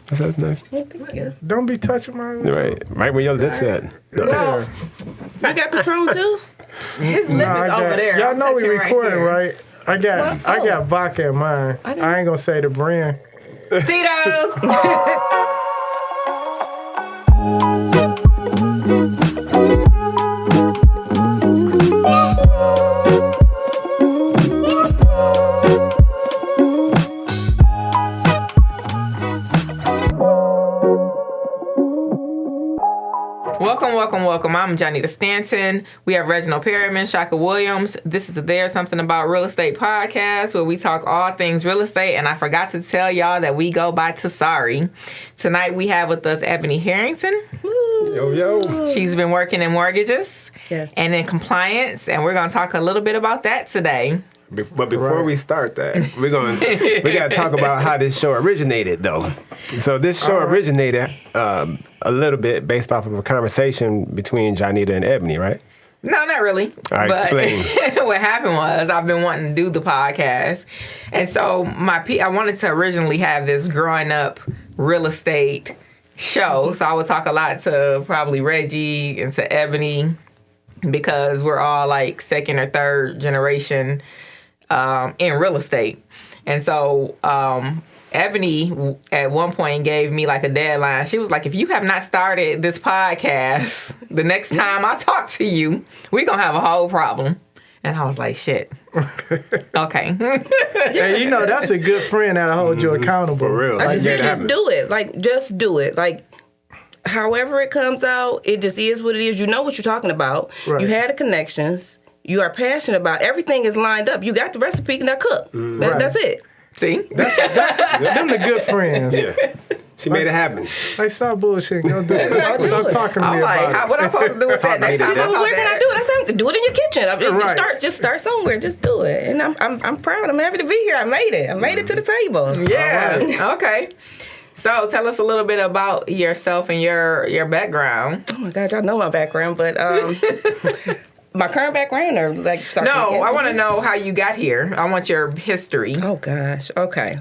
That's nice. Don't be touching my Right where your lips at. Well, you got Patron too? His lip is over there. Y'all I'm know we touching recording, right? right? I got vodka in mine. I ain't gonna say the brand. Tito's. Welcome. I'm Jonnita Stanton. We have Reginald Perryman, Kashka Williams. This is the There's Something About Real Estate podcast where we talk all things real estate. And I forgot to tell y'all that we go by TSARE. Tonight we have with us Eboni Harrington. Yo. She's been working in mortgages and in compliance. And we're going to talk a little bit about that today. But before we start that, we got to talk about how this show originated, though. So this show originated a little bit based off of a conversation between Jonnita and Eboni, right? No, not really. All right, explain. What happened was I've been wanting to do the podcast. And so I wanted to originally have this growing up real estate show. So I would talk a lot to probably Reggie and to Eboni because we're all like second or third generation in real estate. And so Eboni at one point gave me like a deadline. She was like, if you have not started this podcast, the next time I talk to you, we're going to have a whole problem. And I was like, shit. Okay. And you know, that's a good friend that'll hold you accountable. For real. I just said, just do it. Like, just do it. Like, however it comes out, it just is what it is. You know what you're talking about. Right. You had the connections. You are passionate about it. Everything is lined up. You got the recipe, now cook. That's it. See? Them the good friends. Yeah. She made it happen. Like, stop bullshitting. Don't do it. Stop talking to me about it. What am I supposed to do with that next time? She's like, well, where can I do it? I said, do it in your kitchen. Just start somewhere. Just do it. And I'm proud. I'm happy to be here. I made it to the table. Yeah. Right. Okay. So tell us a little bit about yourself and your background. Oh my God, y'all know my background, but my current background or like... No, I want to know how you got here. I want your history. Oh gosh, okay.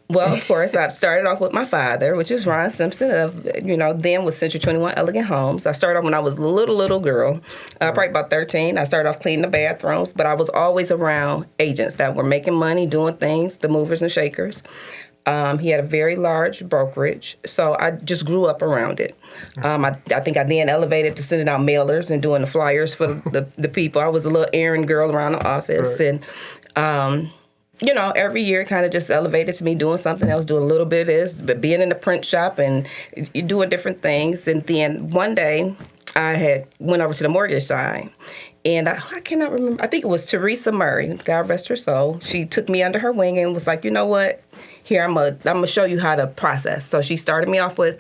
Well, of course, I started off with my father, which is Ron Simpson of, then was Century 21 Elegant Homes. I started off when I was a little girl, probably about 13. I started off cleaning the bathrooms, but I was always around agents that were making money, doing things, the movers and shakers. He had a very large brokerage, so I just grew up around it. I think I then elevated to sending out mailers and doing the flyers for the people. I was a little errand girl around the office, and every year kind of just elevated to me doing something else, doing a little bit of this, but being in the print shop and doing different things. And then one day, I had went over to the mortgage side. And I cannot remember. I think it was Teresa Murray, God rest her soul. She took me under her wing and was like, you know what? Here, I'm gonna show you how to process. So she started me off with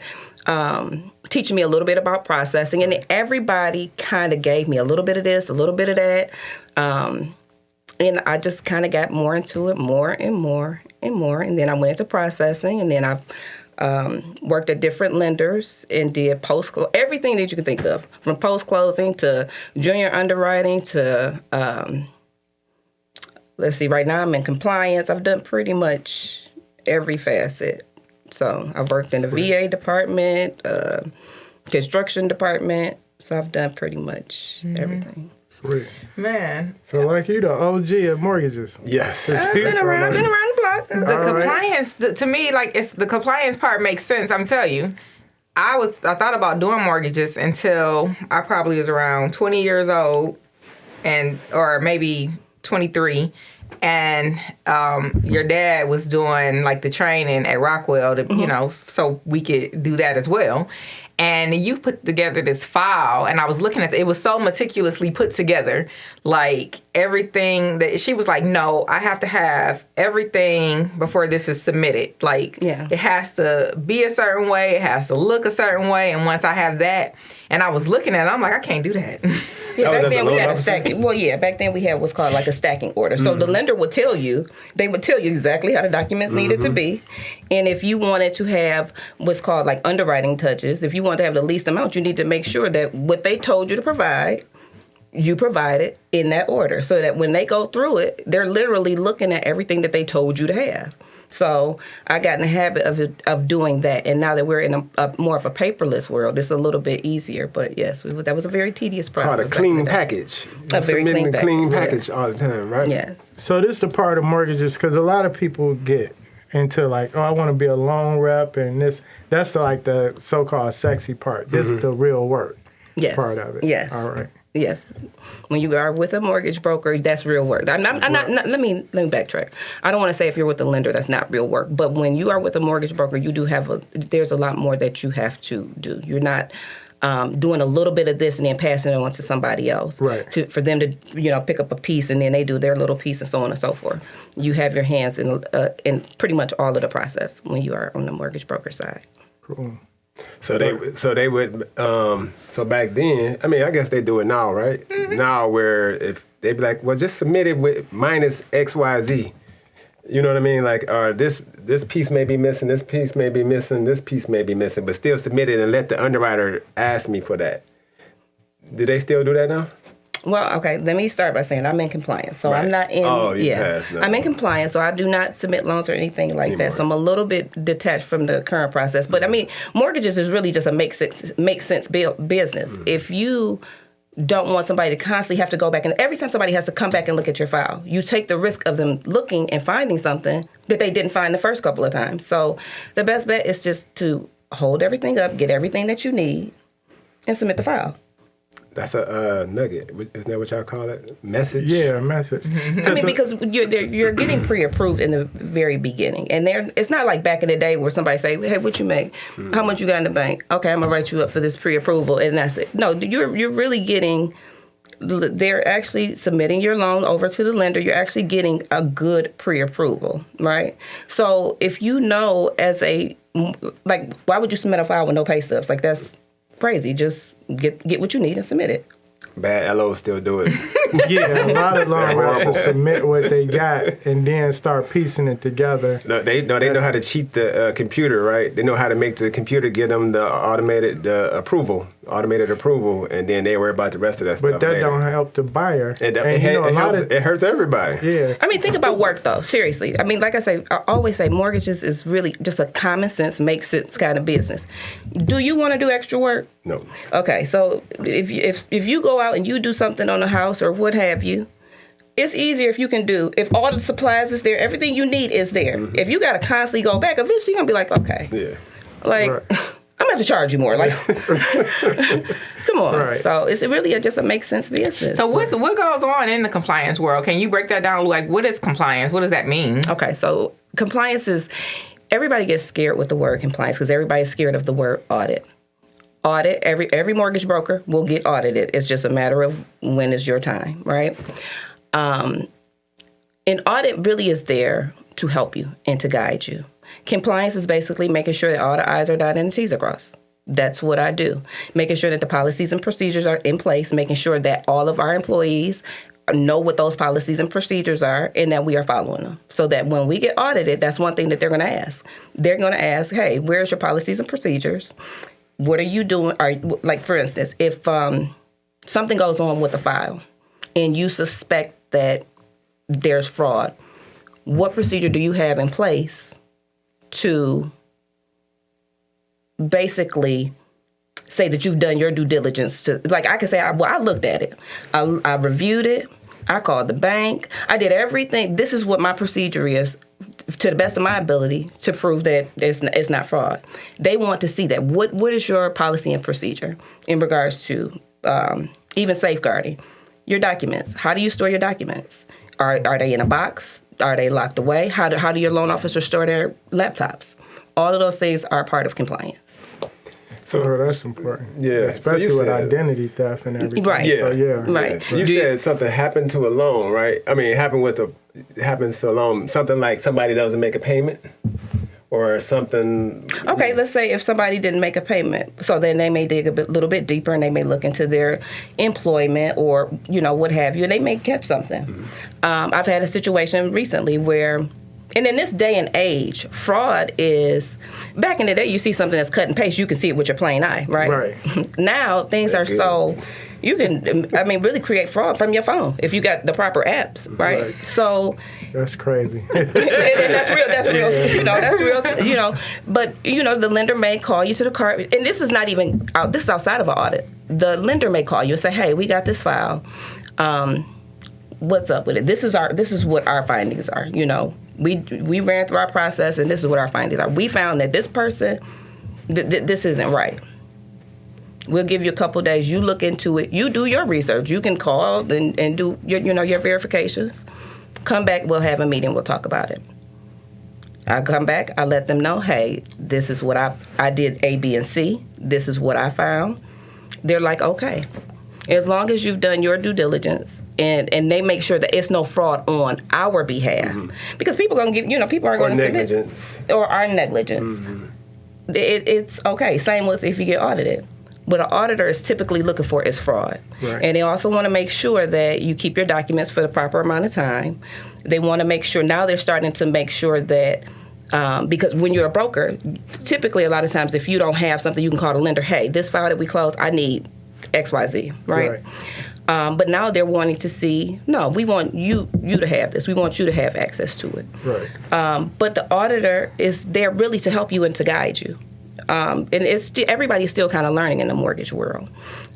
teaching me a little bit about processing. And then everybody kind of gave me a little bit of this, a little bit of that. And I just kind of got more into it, more and more and more. And then I went into processing. And then I worked at different lenders and did everything that you can think of, from post-closing to junior underwriting to, right now I'm in compliance. I've done pretty much every facet. So I've worked in the VA department, construction department. So I've done pretty much everything. Sweet. Man. So like you, the OG of mortgages. Yes. I've been around the block. The compliance, to me, like, it's the compliance part makes sense. I'm telling you. I thought about doing mortgages until I probably was around 20 years old or maybe 23. And your dad was doing like the training at Rockwell to, so we could do that as well. And you put together this file, and I was looking at it. It was so meticulously put together, like everything that she was like, no, I have to have everything before this is submitted. Like, It has to be a certain way. It has to look a certain way. And once I have that, and I was looking at it, I'm like, I can't do that. Back then we had a stacking. Well, back then we had what's called like a stacking order. So the lender would tell you exactly how the documents needed to be. And if you wanted to have what's called like underwriting touches, if you want to have the least amount, you need to make sure that what they told you to provide, you provide it in that order. So that when they go through it, they're literally looking at everything that they told you to have. So I got in the habit of doing that. And now that we're in a more of a paperless world, it's a little bit easier. But yes, that was a very tedious process. Called a clean package. A very clean package all the time, right? Yes. So this is the part of mortgages, because a lot of people get into like, oh, I want to be a loan rep, and that's the so-called sexy part. This is the real work part of it. Yes. All right. Yes. When you are with a mortgage broker, that's real work. I'm not, let me backtrack. I don't want to say if you're with the lender, that's not real work. But when you are with a mortgage broker, you do there's a lot more that you have to do. You're not doing a little bit of this and then passing it on to somebody else. Right. For them to pick up a piece and then they do their little piece and so on and so forth. You have your hands in pretty much all of the process when you are on the mortgage broker side. Cool. So they would so back then, I mean, I guess they do it now, right? Mm-hmm. Now where if they'd be like, well, just submit it with minus XYZ. You know what I mean? Like, this piece may be missing, this piece may be missing, this piece may be missing, but still submit it and let the underwriter ask me for that. Do they still do that now? Well, okay, let me start by saying I'm in compliance. So right. I'm not in, passed now. I'm in compliance, so I do not submit loans or anything like that. So I'm a little bit detached from the current process. But I mean, mortgages is really just a make sense business. Mm-hmm. If you don't want somebody to constantly have to go back, and every time somebody has to come back and look at your file, you take the risk of them looking and finding something that they didn't find the first couple of times. So the best bet is just to hold everything up, get everything that you need, and submit the file. That's a nugget. Isn't that what y'all call it? Message? Yeah, message. I mean, because you're getting pre-approved in the very beginning. And it's not like back in the day where somebody say, hey, what you make? Mm-hmm. How much you got in the bank? Okay, I'm going to write you up for this pre-approval, and that's it. No, you're really getting, they're actually submitting your loan over to the lender. You're actually getting a good pre-approval, right? So if you know why would you submit a file with no pay stubs? Like, that's crazy. Just get what you need and submit it. Bad LOs still do it. Yeah, a lot of loan reps submit what they got and then start piecing it together. They know how to cheat the computer, right? They know how to make the computer give them the automated approval, and then they worry about the rest of that stuff. But that later. don't help the buyer. It hurts everybody. Yeah. I mean, think about work, though. Seriously. I mean, like I always say, mortgages is really just a common sense, make sense kind of business. Do you want to do extra work? No. Okay, so if you go out and you do something on the house or what have you, it's easier if all the supplies is there, everything you need is there. Mm-hmm. If you got to constantly go back, eventually you're going to be like, okay. Yeah. Like, right. I'm going to have to charge you more. Like, come on. Right. So it's really just a make sense business. So what goes on in the compliance world? Can you break that down? Like, what is compliance? What does that mean? Okay, so compliance is, everybody gets scared with the word compliance because everybody's scared of the word audit. Audit, every mortgage broker will get audited. It's just a matter of when is your time, right? An audit really is there to help you and to guide you. Compliance is basically making sure that all the I's are dotted and the T's are crossed. That's what I do. Making sure that the policies and procedures are in place, making sure that all of our employees know what those policies and procedures are and that we are following them. So that when we get audited, that's one thing that they're going to ask. They're going to ask, hey, where's your policies and procedures? What are you doing? Like, for instance, if something goes on with a file and you suspect that there's fraud, what procedure do you have in place to basically say that you've done your due diligence? Like, I can say, I looked at it. I reviewed it. I called the bank. I did everything. This is what my procedure is, to the best of my ability, to prove that it's not fraud. They want to see that. What is your policy and procedure in regards to even safeguarding your documents? How do you store your documents? Are they in a box? Are they locked away? How do your loan officers store their laptops? All of those things are part of compliance. So that's important. Yeah. Especially with identity theft and everything. Right. Yeah. So, yeah. Right. You said something happened to a loan, right? I mean, it happens to a loan. Something like somebody doesn't make a payment or something. Okay, let's say if somebody didn't make a payment. So then they may dig a little bit deeper and they may look into their employment or, what have you, and they may catch something. Mm-hmm. I've had a situation recently where, and in this day and age, fraud is, back in the day, you see something that's cut and paste, you can see it with your plain eye, right? Right. Now, things are so You can, really create fraud from your phone if you got the proper apps, right? So that's crazy. and that's real. That's real. That's real. But the lender may call you to the car, and this is not even out. This is outside of an audit. The lender may call you and say, "Hey, we got this file. What's up with it? This is what our findings are. We ran through our process, and this is what our findings are. We found that this person, this isn't right. We'll give you a couple days. You look into it. You do your research. You can call and do your verifications. Come back. We'll have a meeting. We'll talk about it. I come back. I let them know, hey, this is what I did A, B, and C. This is what I found. They're like, okay. As long as you've done your due diligence and they make sure that it's no fraud on our behalf. Because people are going to give, people are going to submit. Or our negligence. It's okay. Same with if you get audited. What an auditor is typically looking for is fraud. Right. And they also want to make sure that you keep your documents for the proper amount of time. They want to make sure, now they're starting to make sure that, because when you're a broker, typically a lot of times if you don't have something, you can call the lender, hey, this file that we closed, I need XYZ, right? But now they're wanting to see, no, we want you to have this. We want you to have access to it. Right. But the auditor is there really to help you and to guide you. And everybody's still kind of learning in the mortgage world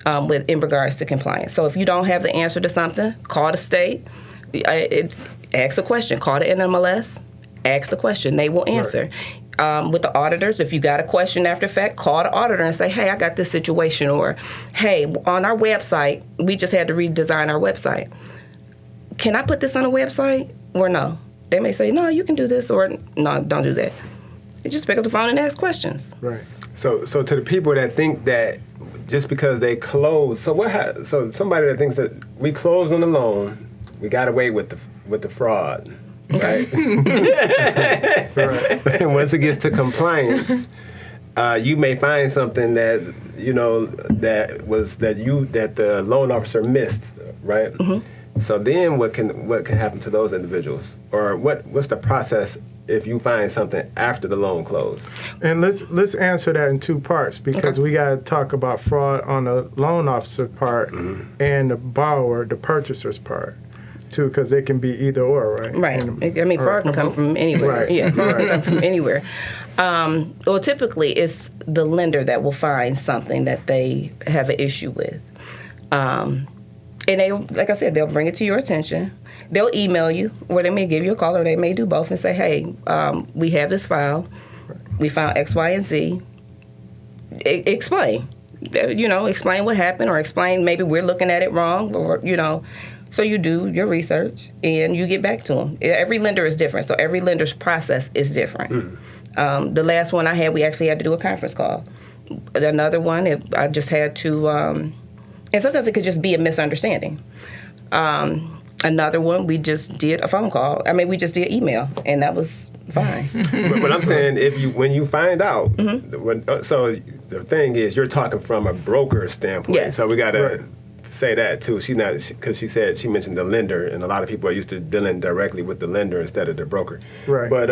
in regards to compliance. So if you don't have the answer to something, call the state, ask a question. Call the NMLS, ask the question. They will answer. Right. With the auditors, if you got a question after fact, call the auditor and say, hey, I got this situation. Or, hey, on our website, we just had to redesign our website. Can I put this on a website or no? They may say, no, you can do this, or no, don't do that. You just pick up the phone and ask questions. Right. So to the people that think that just because they close, so somebody that thinks that we closed on the loan, we got away with the fraud, right? Right. And once it gets to compliance, you may find something that that the loan officer missed, right? Mm-hmm. So then what can happen to those individuals, or what's the process if you find something after the loan closed? And let's answer that in two parts, because we got to talk about fraud on the loan officer part and the borrower, the purchaser's part, too, because it can be either or, right? Right. Fraud can come from anywhere. Right. Yeah, fraud can come from anywhere. Well, typically it's the lender that will find something that they have an issue with. And they, like I said, they'll bring it to your attention. They'll email you, or they may give you a call, or they may do both and say, hey, we have this file. We found X, Y, and Z. Explain. Explain what happened, or explain maybe we're looking at it wrong, or, So you do your research, and you get back to them. Every lender is different, so every lender's process is different. The last one I had, we actually had to do a conference call. Another one, I just had to, and sometimes it could just be a misunderstanding. Another one, we just did a phone call. We just did email, and that was fine. But I'm saying, when you find out, so the thing is, you're talking from a broker standpoint. Yes. So we got to say that too. She's not, because she mentioned the lender, and a lot of people are used to dealing directly with the lender instead of the broker. Right. But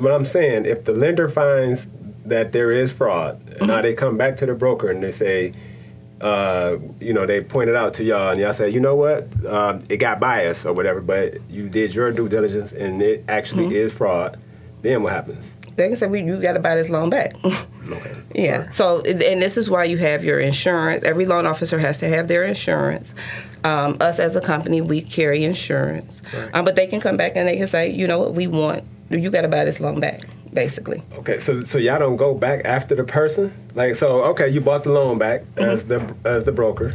what I'm saying, if the lender finds that there is fraud, and now they come back to the broker and they say, they pointed out to y'all, and y'all say, you know what, it got biased or whatever, but you did your due diligence and it actually is fraud, then what happens? They can say, you got to buy this loan back. Okay. Yeah. Right. So, and this is why you have your insurance. Every loan officer has to have their insurance. Us as a company, we carry insurance. Right. But they can come back and they can say, you know what, you got to buy this loan back, basically. Okay, so y'all don't go back after the person? You bought the loan back as the broker,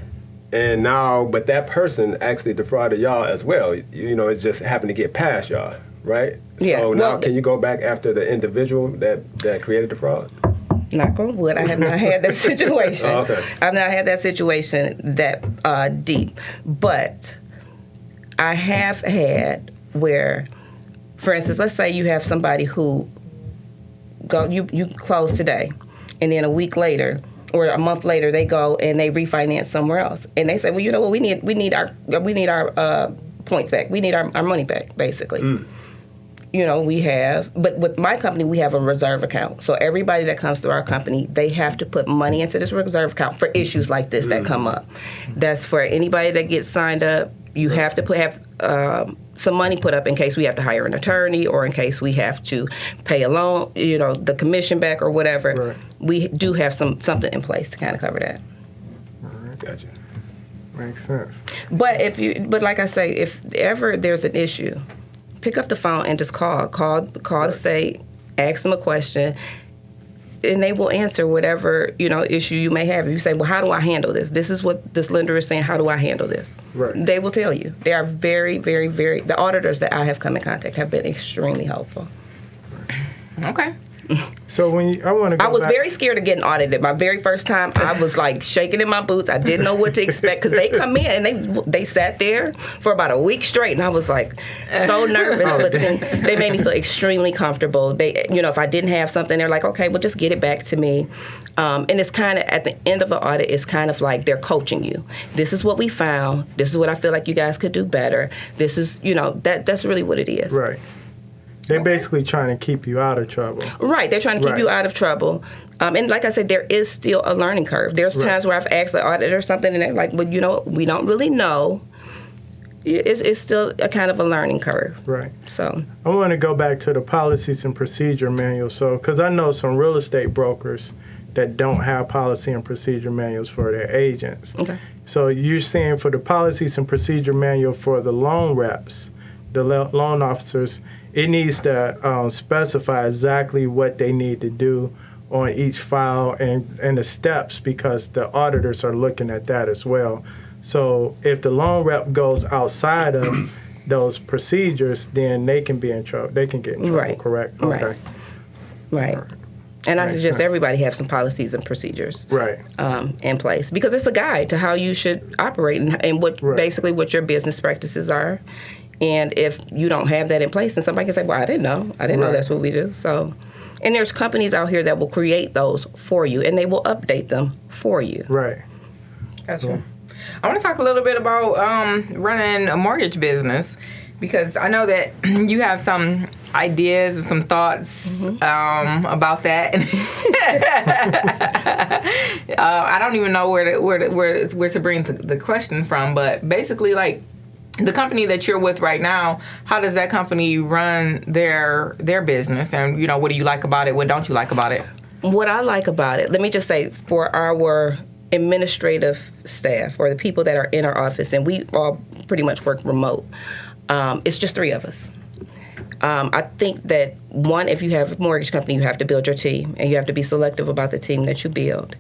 and now, but that person actually defrauded y'all as well. It just happened to get past y'all, right? Yeah. So now, can you go back after the individual that created the fraud? Knock on wood, I have not had that situation. Oh, okay. I've not had that situation that deep. But I have had where, for instance, let's say you have somebody who you close today, and then a week later or a month later they go and they refinance somewhere else, and they say, well, you know what, we need our points back. We need our money back, basically. we have, but with my company, we have a reserve account. So everybody that comes through our company, they have to put money into this reserve account for issues like this that come up. That's for anybody that gets signed up. You have to have some money put up in case we have to hire an attorney or in case we have to pay a loan, the commission back or whatever. Right. We do have something in place to kind of cover that. All right. Gotcha. Makes sense. But like I say, if ever there's an issue, pick up the phone and just call the state, ask them a question, and they will answer whatever issue you may have. If you say, well, how do I handle this? This is what this lender is saying. How do I handle this? Right. They will tell you. They are very, very, very. The auditors that I have come in contact have been extremely helpful. Okay. So I want to go I was back. very scared of getting audited. My very first time, I was like shaking in my boots. I didn't know what to expect because they come in and they sat there for about a week straight, and I was like so nervous. But then they made me feel extremely comfortable. They, if I didn't have something, they're like, okay, well, just get it back to me. And it's kind of at the end of an audit, it's kind of like they're coaching you. This is what we found. This is what I feel like you guys could do better. This is, that's really what it is. Right. They're basically trying to keep you out of trouble. Right. They're trying to keep you out of trouble. And like I said, there is still a learning curve. There's times where I've asked the auditor something, and they're like, well, we don't really know. It's still a kind of a learning curve. Right. So I want to go back to the policies and procedure manual. So, because I know some real estate brokers that don't have policy and procedure manuals for their agents. Okay. So you're saying for the policies and procedure manual for the loan reps, the loan officers, it needs to specify exactly what they need to do on each file and the steps, because the auditors are looking at that as well. So if the loan rep goes outside of those procedures, then they can be in trouble. They can get in trouble, correct? Okay. Right. And I Makes suggest sense. everybody have some policies and procedures Right. in place, because it's a guide to how you should operate and what basically what your business practices are. And if you don't have that in place, then somebody can say, well, I didn't know. I didn't know that's what we do. So, and there's companies out here that will create those for you, and they will update them for you. Right. Gotcha. Cool. I want to talk a little bit about running a mortgage business, because I know that you have some ideas and some thoughts about that. I don't even know where to bring the question from, but basically, like, the company that you're with right now, how does that company run their business? And, what do you like about it? What don't you like about it? What I like about it, let me just say, for our administrative staff or the people that are in our office, and we all pretty much work remote, it's just 3 of us. I think that, one, if you have a mortgage company, you have to build your team, and you have to be selective about the team that you build.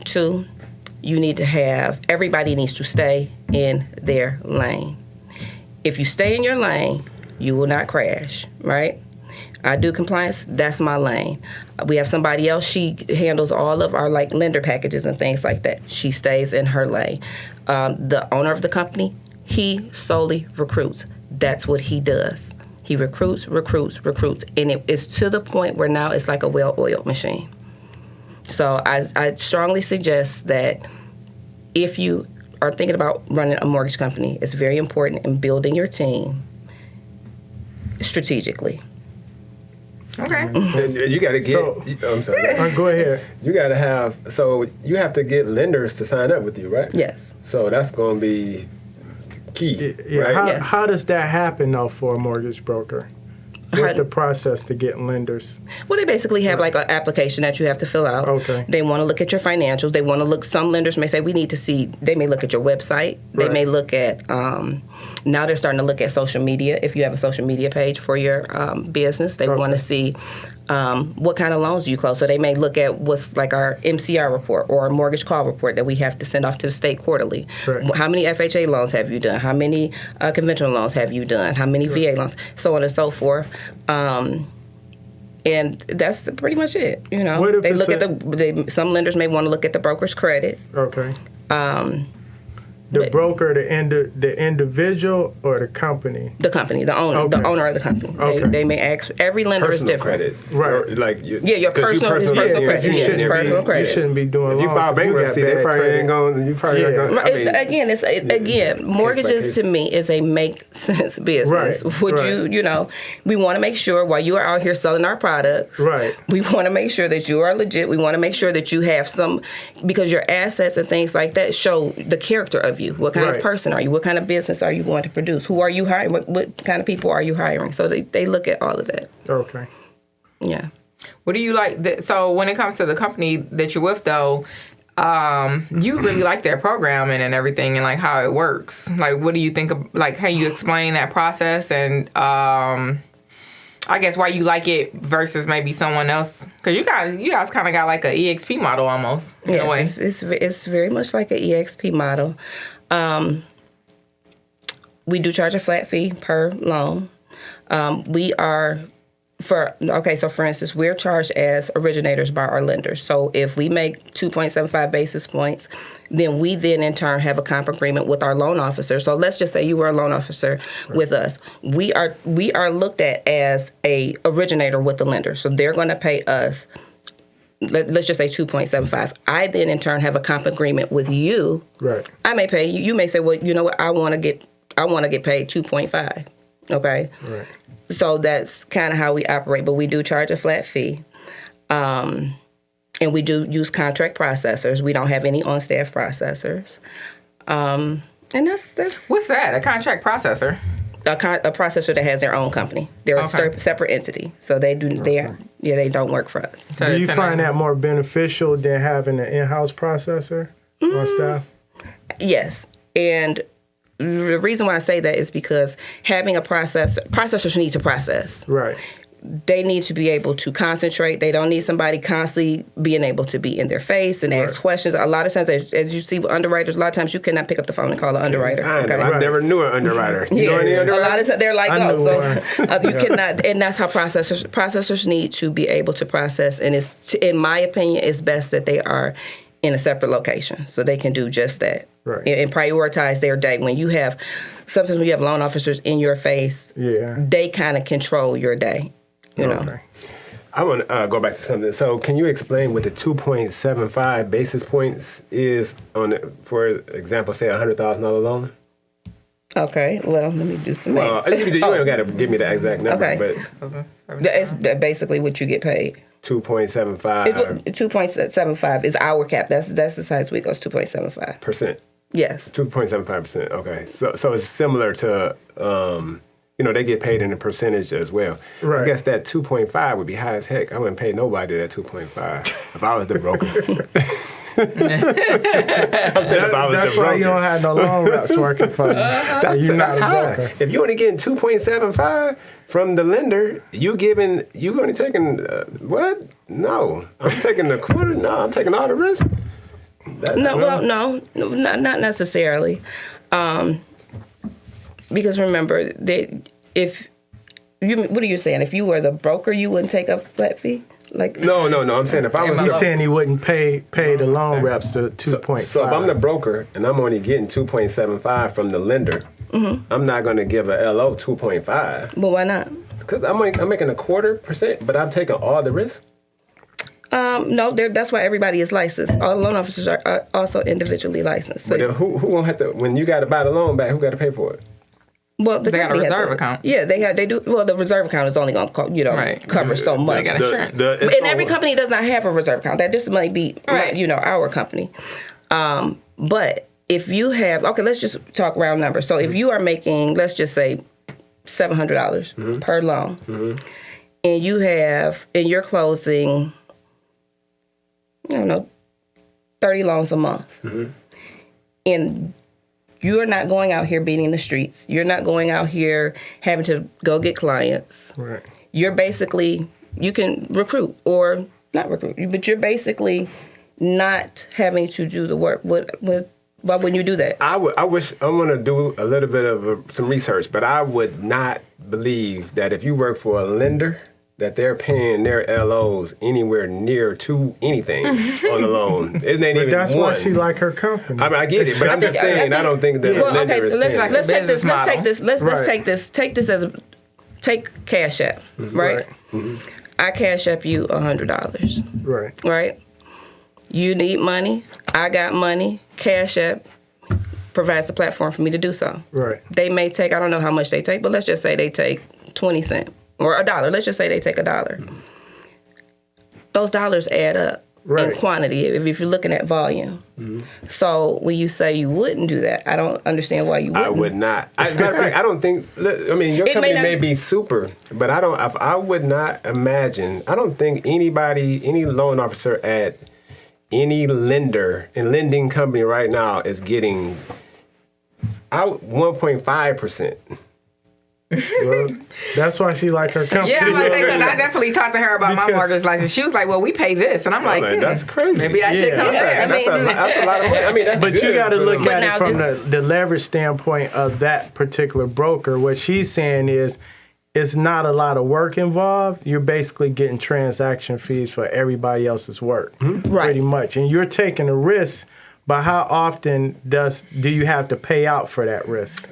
2, everybody needs to stay in their lane. If you stay in your lane, you will not crash, right? I do compliance, that's my lane. We have somebody else, she handles all of our lender packages and things like that. She stays in her lane. The owner of the company, he solely recruits. That's what he does. He recruits, and it is to the point where now it's like a well-oiled machine. So I strongly suggest that if you are thinking about running a mortgage company, it's very important in building your team strategically. Okay. You got to get. I'm sorry. Go ahead. You got to have. So you have to get lenders to sign up with you, right? Yes. So that's going to be key, right? How does that happen though for a mortgage broker? What's the process to get lenders? Well, they basically have an application that you have to fill out. Okay. They want to look at your financials. They want to look. Some lenders may say we need to see. They may look at your website. They may look at. Now they're starting to look at social media. If you have a social media page for your business, they want to see what kind of loans do you close. So they may look at what's like our MCR report or a mortgage call report that we have to send off to the state quarterly. Right. How many FHA loans have you done? How many conventional loans have you done? How many VA loans? So on and so forth. And that's pretty much it. They look at some lenders may want to look at the broker's credit. Okay. The broker, the individual, or the company? The company, the owner, Okay. the owner of the company. Okay. They may ask. Every lender is Personal different. credit. Right. Like Your 'cause you personal credit. guarantee Yes, and personal everything. credit. You shouldn't be doing If you loans file if you got bankruptcy, they bad probably credit. ain't going. You probably not going. Right. Again, mortgages to me is a make sense business. Right, Would right. you know, we want to make sure while you are out here selling our products, Right. we want to make sure that you are legit. We want to make sure that you have some, because your assets and things like that show the character of you. What kind of Right. person are you? What kind of business are you going to produce? Who are you hiring? What kind of people are you hiring? So they look at all of that. Okay. Yeah. What do you like? So when it comes to the company that you're with, though, you really like their programming and everything, and like how it works. Like, what do you think of? Like, how you explain that process, and I guess why you like it versus maybe someone else? Because you guys kind of got like an EXP model almost in a way. Yes, it's very much like an EXP model. We do charge a flat fee per loan. So for instance, we're charged as originators by our lenders. So if we make 2.75 basis points, then we in turn have a comp agreement with our loan officer. So let's just say you were a loan officer with us. We are looked at as a originator with the lender. So they're going to pay us, let's just say 2.75. I then in turn have a comp agreement with you. Right. I may pay you. You may say, well, you know what? I want to get paid 2.5. Okay. Right. So that's kind of how we operate, but we do charge a flat fee. And we do use contract processors. We don't have any on-staff processors. And that's What's that? A contract processor? a processor that has their own company. They're Okay. a separate entity. So they don't work for us. Do you find that more beneficial than having an in-house processor on staff? Yes. And the reason why I say that is because having a processors need to process. Right. They need to be able to concentrate. They don't need somebody constantly being able to be in their face and ask questions. A lot of times, as you see with underwriters, a lot of times you cannot pick up the phone and call an underwriter. I Okay? never knew an underwriter. You know any A underwriters? lot of times they're like I knew those. So you cannot, and that's how processors need to be able to process. And it's, in my opinion, it's best that they are in a separate location so they can do just that. Right. And prioritize their day. Sometimes when you have loan officers in your face, they kind of control your day. You know. Okay. I want to go back to something. So, can you explain what the 2.75 basis points is on, for example, say $100,000 loan? Okay. Well, let me do some Well, math. you don't got to give me the exact number, Okay. but It's basically what you get paid. 2.75%. 2.75 is our cap. That's the size we goes 2.75. Yes. 2.75%. Okay. So it's similar to, they get paid in a percentage as well. Right. I guess that 2.5 would be high as heck. I wouldn't pay nobody that 2.5 if I was the broker. That's why you don't have no loan reps working for you. That's high. If you're only getting 2.75 from the lender, you only taking what? No, I'm taking a quarter. No, I'm taking all the risk. No, not necessarily. Because remember that what are you saying? If you were the broker, you wouldn't take a flat fee? No. I'm saying if I was He's saying he wouldn't pay the loan reps to 2.5. So if I'm the broker and I'm only getting 2.75 from the lender, I'm not going to give a LO 2.5. But why not? Because I'm making 0.25%, but I'm taking all the risk. No, that's why everybody is licensed. All loan officers are also individually licensed. So, But who won't have to? When you got to buy the loan back, who got to pay for it? well, the They got a company has reserve account. Yeah, they do. Well, the reserve account is only going to cover so much. got insurance. And every company does not have a reserve account. That just might be, our company. But if you have, let's just talk round numbers. So if you are making, let's just say, $700 per loan, and you're closing, 30 loans a month, and you're not going out here beating the streets. You're not going out here having to go get clients. Right. You're basically, you can recruit or not recruit, but you're basically not having to do the work. Why wouldn't you do that? I want to do a little bit of some research, but I would not believe that if you work for a lender that they're paying their LOs anywhere near to anything on the loan. It ain't even That's one. why she like her company. I mean, I get it, but I'm just saying, I don't think that a Well, lender okay, is let's paying. let's take this. Let's model. take this. Let's Right. take this as take Cash App, right? I Cash App you $100, Right. right? You need money. I got money. Cash App provides the platform for me to do so. Right. They may take, I don't know how much they take, but let's just say they take 20 cents or $1. Let's just say they take $1. Those dollars add up Right. in quantity if you're looking at volume. So when you say you wouldn't do that, I don't understand why you wouldn't. I would not. As a matter of fact, I don't think. I mean, your It may company not- may be super, but I don't. I would not imagine. I don't think anybody, any loan officer at any lender and lending company right now is getting out 1.5%. Well, that's why she like her company. Yeah, I'm about to say, because I definitely talked to her about my Because- mortgage license. She was like, well, we pay this. And I'm like, That's crazy. maybe I should Yeah. come there. That's a lot of money. I mean, that's But good you got to for look them. at now it from this- the leverage standpoint of that particular broker. What she's saying is, it's not a lot of work involved. You're basically getting transaction fees for everybody else's work, Right. pretty much. And you're taking a risk. But how often do you have to pay out for that risk?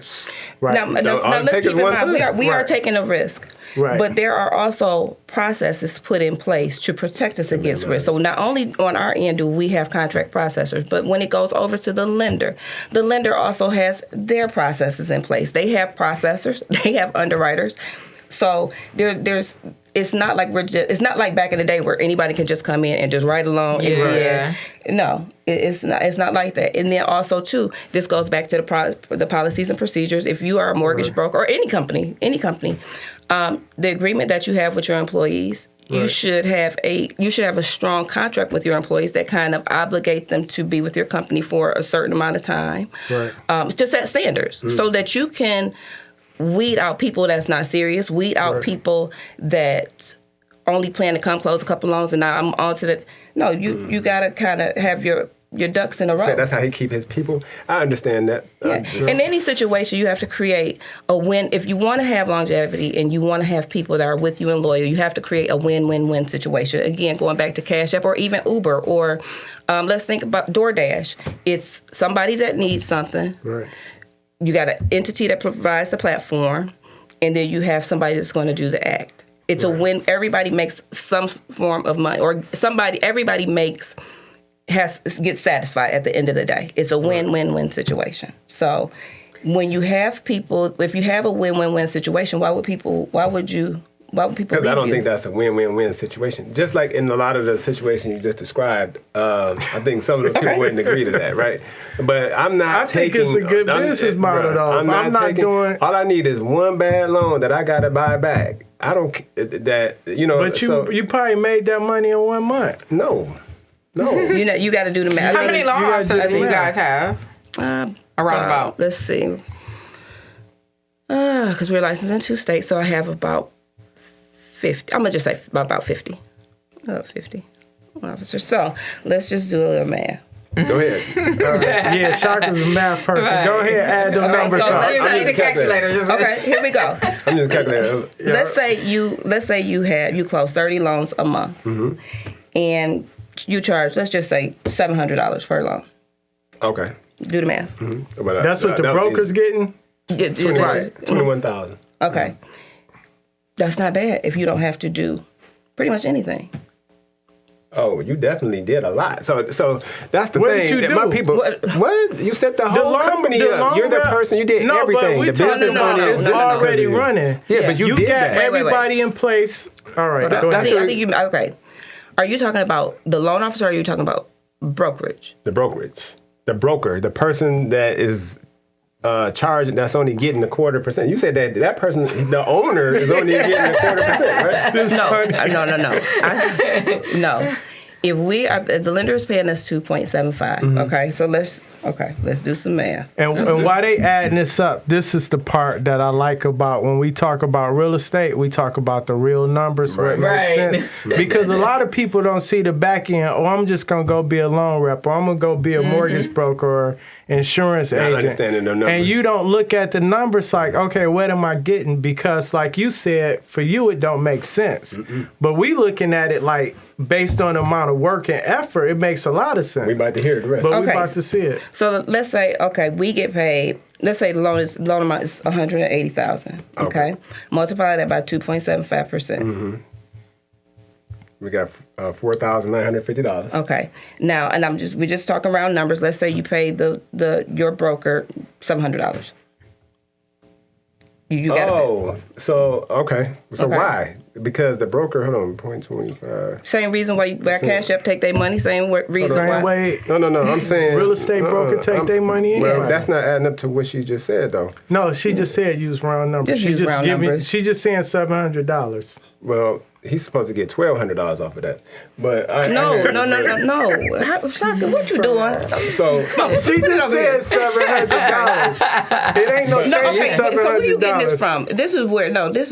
Right. Now, all now it let's takes keep is in one mind, time. we are Right. taking a risk. Right. But there are also processes put in place to protect us against risk. So not only on our end do we have contract processors, but when it goes over to the lender also has their processes in place. They have processors, they have underwriters. So there's it's not like it's not like back in the day where anybody can just come in and just write a loan. Yeah. And no, it's not like that. And then also too, this goes back to the policies and procedures. If you are a mortgage broker or any company, the agreement that you have with your employees, you should have a strong contract with your employees that kind of obligate them to be with your company for a certain amount of time. Right. To set standards so that you can weed out people that's not serious, weed out people that only plan to come close a couple loans and now I'm on to the. No, you gotta kind of have your ducks in a row. So that's how he keep his people. I understand that. Yeah. In any situation, you have to create a win. If you want to have longevity and you want to have people that are with you and loyal, you have to create a win-win-win situation. Again, going back to Cash App or even Uber or let's think about DoorDash. It's somebody that needs something. Right. You got an entity that provides the platform, and then you have somebody that's going to do the act. It's a win. Everybody makes some form of money, or everybody gets satisfied at the end of the day. It's a win-win-win situation. So when you have people, if you have a win-win-win situation, why would people Because I don't think that's a win-win-win situation. Just like in a lot of the situations you just described, I think some of those people wouldn't agree to that, right? But I'm not I think taking... it's a good business model, though. I'm not taking... All I need is one bad loan that I got to buy back. I don't... That, But you probably made that money in 1 month. No. you got to do the math. How many loan gotta do officers do the you math. guys have? Around about? Let's see. Because we're licensed in 2 states, so I have about 50. I'm going to just say about 50. About 50 officers. So let's just do a little math. Go ahead. Yeah, Shaka's a math person. Right. Go ahead, add them numbers so up. let's I say- need a calculator. Just Okay, here we go. I'm just calculating. Let's say you close 30 loans a month, and you charge, let's just say $700 per loan. Okay. Do the math. But, That's what the that was broker's getting? easy. 21,000. Okay. That's not bad if you don't have to do pretty much anything. Oh, you definitely did a lot. So that's the What thing. did you that do? My people, what? You set the whole company up. You're the person. You did everything. The business money it's is already running. Yeah, but you You did got that. everybody in place. All right, go I ahead. think okay. Are you talking about the loan officer or are you talking about brokerage? The brokerage, the broker, the person that is charging, that's only getting 1/4%. You said that person, the owner, is only getting 1/4%, right? No. No. If the lender is paying us 2.75, okay, so let's Okay, let's do some math. And while they adding this up, this is the part that I like about when we talk about real estate, we talk about the real numbers where it makes sense. Because a lot of people don't see the back end, I'm just going to go be a loan rep, or I'm going to go be a mortgage broker or insurance agent. Understanding the numbers. And you don't look at the numbers like, okay, what am I getting? Because like you said, for you it don't make sense. But we looking at it like based on the amount of work and effort, it makes a lot of sense. We about to hear the rest. But we about to see it. So let's say, okay, we get paid. Let's say the loan amount is $180,000. Okay, multiply that by 2.75%. We got $4,950. Okay, now, and we're just talking around numbers. Let's say you paid your broker $700. You gotta pay. So why? Because the broker, hold on, 0.25. Same reason why Cash App take their money. Same reason Same why. way No, I'm saying real estate broker take their money in. Well, that's not adding up to what she just said, though. No, she just said use round numbers. Just use round numbers. She just saying $700. Well, he's supposed to get $1,200 off of that. But No. Shaka, what you doing? So She just said $700. It ain't no change. No, okay. It's So where you getting this $700. from? This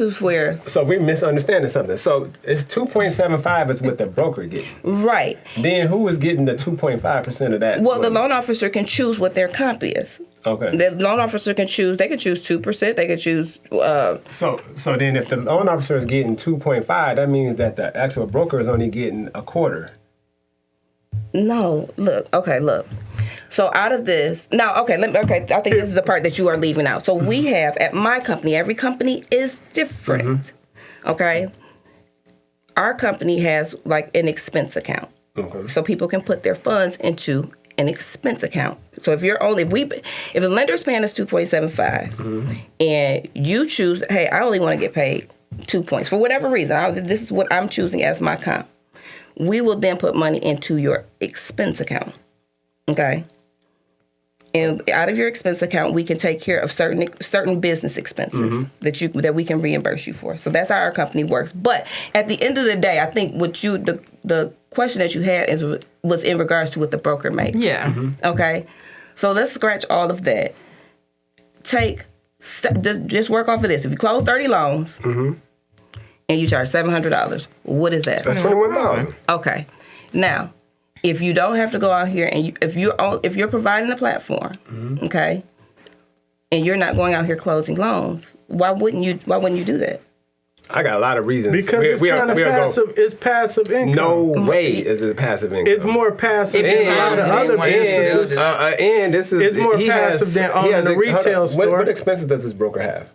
is where. So we misunderstanding something. So it's 2.75 is what the broker getting. Right. Then who is getting the 2.5% of that? Well, the money? loan officer can choose what their comp is. Okay. The loan officer can choose. They can choose 2%. They can choose. So then if the loan officer is getting 2.5, that means that the actual broker is only getting a quarter. No. Look. So out of this, now, I think this is the part that you are leaving out. So we have at my company. Every company is different. Okay. Our company has like an expense account, so people can put their funds into an expense account. So if the lender's paying us 2.75, and you choose, hey, I only want to get paid 2 points for whatever reason. This is what I'm choosing as my comp. We will then put money into your expense account. Okay. And out of your expense account, we can take care of certain business expenses that we can reimburse you for. So that's how our company works. But at the end of the day, I think what the question that you had was in regards to what the broker makes. Yeah. Okay. So let's scratch all of that. Just work off of this. If you close 30 loans and you charge $700, what is that? That's $21,000. Okay. Now, if you don't have to go out here and if you're providing a platform, okay, and you're not going out here closing loans, why wouldn't you do that? I got a lot of reasons. Because it's kind of passive. It's passive income. No way is it passive income. It's more passive than a lot of other businesses. And this is It's more passive than owning a retail store. What expenses does this broker have?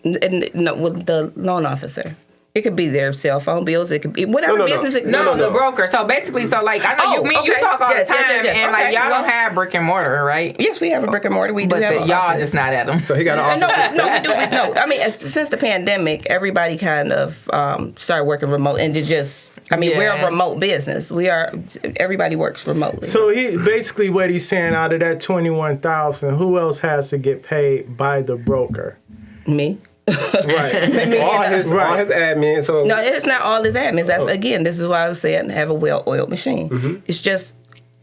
The loan officer. It could be their cell phone bills. It could be whatever business. The broker. So basically, like I know you talk all the time, and like y'all don't have brick and mortar, right? Yes, we have a brick and mortar. We do have an y'all office. just not at them. So he got an office. No. I mean, since the pandemic, everybody kind of started working remote, and we're a remote business. Everybody works remotely. So basically what he's saying, out of that $21,000, who else has to get paid by the broker? Me. Right. all his admin. So no, it's not all his admins. This is why I was saying have a well-oiled machine. It's just,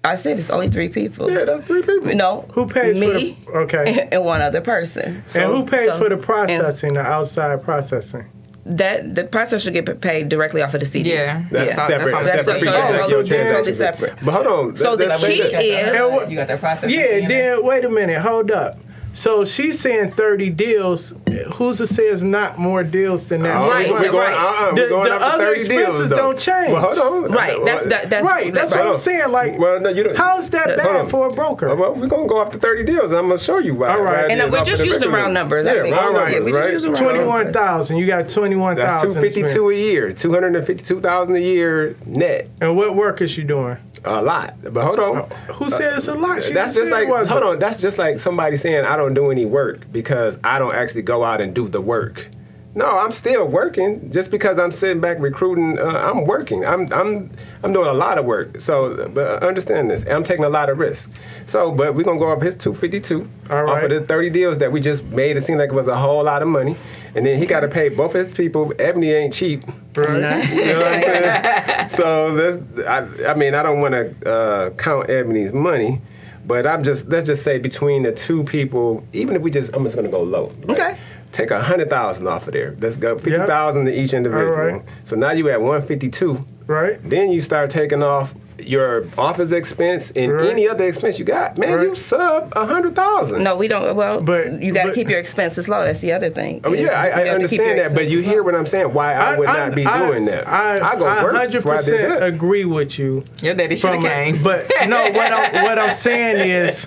I said it's only 3 people. Yeah, that's 3 people. No, Who pays me for the and one other person. and who pays for the processing, the outside processing? That the processor get paid directly off of the CD. Yeah, That's separate. That's Separate fee. so That's your totally transaction separate. fee. But hold on. So the key is you got that process. Yeah, then wait a minute, hold up. So she's saying 30 deals. Who's to say it's not more deals than that? Right. We're going The up to other 30 deals, expenses though. don't change. Well, hold on. right. That's Right, that's what I'm saying. Like, Well, no, you don't. how's that bad for a broker? Well, we're going to go up to 30 deals. I'm going to show you why. All right. And we're just using round numbers. Yeah, I mean, round numbers, we just right? using round numbers. 21,000. You got 21,000. That's $252 a year. $252,000 a year net. And what work is she doing? A lot. But hold on. Who said it's a lot? She That's just said like, it wasn't. hold on. That's just like somebody saying I don't do any work because I don't actually go out and do the work. No, I'm still working. Just because I'm sitting back recruiting, I'm working. I'm doing a lot of work. So, but understand this. I'm taking a lot of risks. So, but we're gonna go off his 252 All right. off of the 30 deals that we just made it seem like it was a whole lot of money, and then he got to pay both his people. Eboni ain't cheap. Right. You know what I'm saying? So this, I mean, I don't want to count Ebony's money, But let's just say between the two people, even if I'm just going to go low. Right? Okay. Take 100,000 off of there. Let's go 50,000 to each individual. All right. So now you at 152. Right. Then you start taking off your office expense and any other expense you got. Man, you sub 100,000. No, we don't. Well, But- you got to but- keep your expenses low. That's the other thing. I mean, I understand that, but you hear what I'm saying, why I would not be doing that. I go work 100% agree with you. Your daddy should have came. But no, what I'm saying is,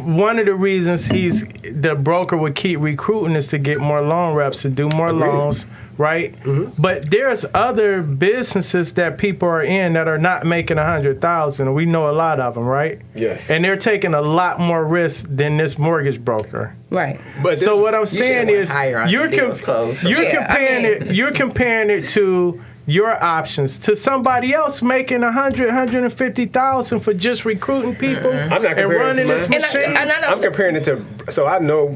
one of the reasons the broker would keep recruiting is to get more loan reps to do more loans, right? Mm-hmm. But there's other businesses that people are in that are not making 100,000. We know a lot of them, right? Yes. And they're taking a lot more risk than this mortgage broker. Right. But So what I'm saying is, you're comparing it to your options to somebody else making 150,000 for just recruiting people I'm not and comparing running it to this mine. machine. I'm comparing it to, so I know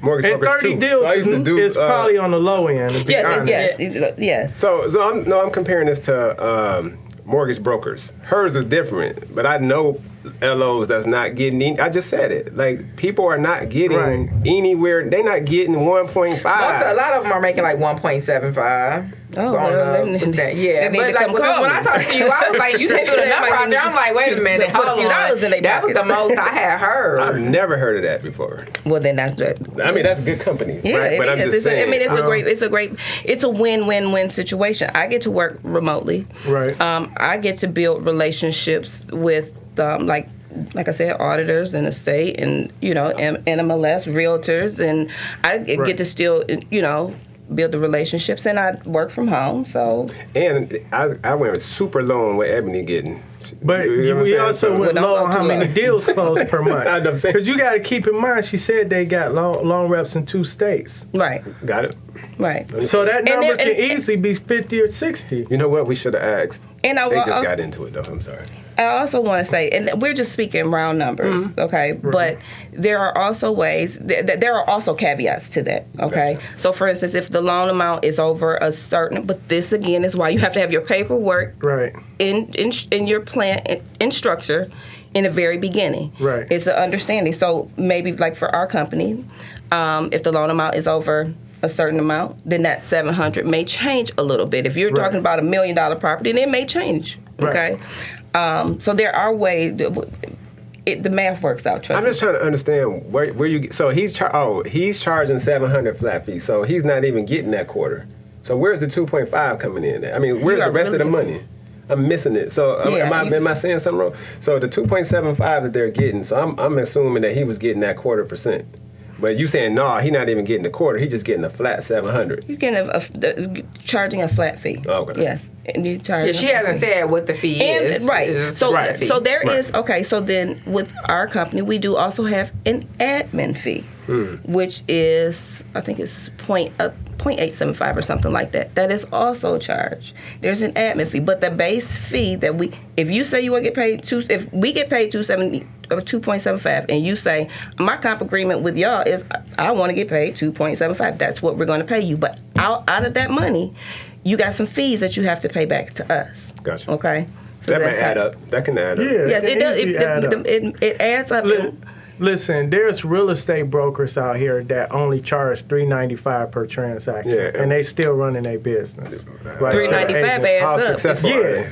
mortgage And brokers 30 too. deals So I used to do, is probably on the low end, to be honest. Yes. So I'm comparing this to mortgage brokers. Hers is different, but I know LOs that's not getting. I just said it. Like people are not getting anywhere. They're not getting 1.5. A lot of them are making like 1.75. Oh, well, yeah, they need but to like come when call I me. talked to you, I was like, you said do the number out there. I'm like, wait a minute, Put a hold few on. dollars in their That was the pockets. most I had heard. I've never heard of that before. Well, then that's good. I mean, that's a good company, Yeah, right? But I'm it is. just saying. It's a win-win-win situation. I get to work remotely. Right. I get to build relationships with like I said, auditors in the state and, NMLS, realtors, and I get to still, build the relationships, and I work from home, so. And I went super low on what Ebony getting. But You know what I'm we saying? also So- went Well, low don't on go how too many low. deals closed per month. I know what I'm saying. Because you got to keep in mind, she said they got loan reps in 2 states. Right, Got it. right. So that number there- can and- easily be 50 or 60. You know what? We should have asked. And I They will just also- got into it, though. I'm sorry. I also want to say, and we're just speaking round numbers, okay? But there are also ways, there are also caveats to that, okay? Gotcha. So, for instance, if the loan amount is over a certain, but this again is why you have to have your paperwork Right. in your plan, in structure, in the very beginning. Right. It's an understanding. So maybe like for our company, if the loan amount is over a certain amount, then that 700 may change a little bit. If you're Right. talking about $1 million property, then it may change. Okay. So there are ways. The math works out. Trust I'm me. just trying to understand where you get. So he's charging 700 flat fee. So he's not even getting that quarter. So where's the 2.5 coming in at? I mean, where's You the are rest of the really- money? I'm missing it. So Yeah, am I saying something wrong? So the 2.75 that they're getting. So I'm assuming that he was getting that 0.25%. But you saying no, he not even getting a quarter. He just getting a flat 700. You can charging a flat fee. Okay. Yes, and you charge. Yeah, she hasn't said what the fee And is. right, It's just so a flat fee. so there Right. is okay. So then with our company, we do also have an admin fee, which is I think it's 0.875 or something like that. That is also charged. There's an admin fee, but the base fee that if you say you want to get paid if we get paid 2.75, and you say my comp agreement with y'all is I want to get paid 2.75. That's what we're going to pay you. But out of that money, you got some fees that you have to pay back to us. Gotcha. Okay. So That may that's add how- up. That can add up. Yeah. Yes, it does. easily add up. It adds up. Listen, there's real estate brokers out here that only charge $3.95 per transaction, Yeah. and they still running their business. Right? $3.95 So How adds up. successful are they?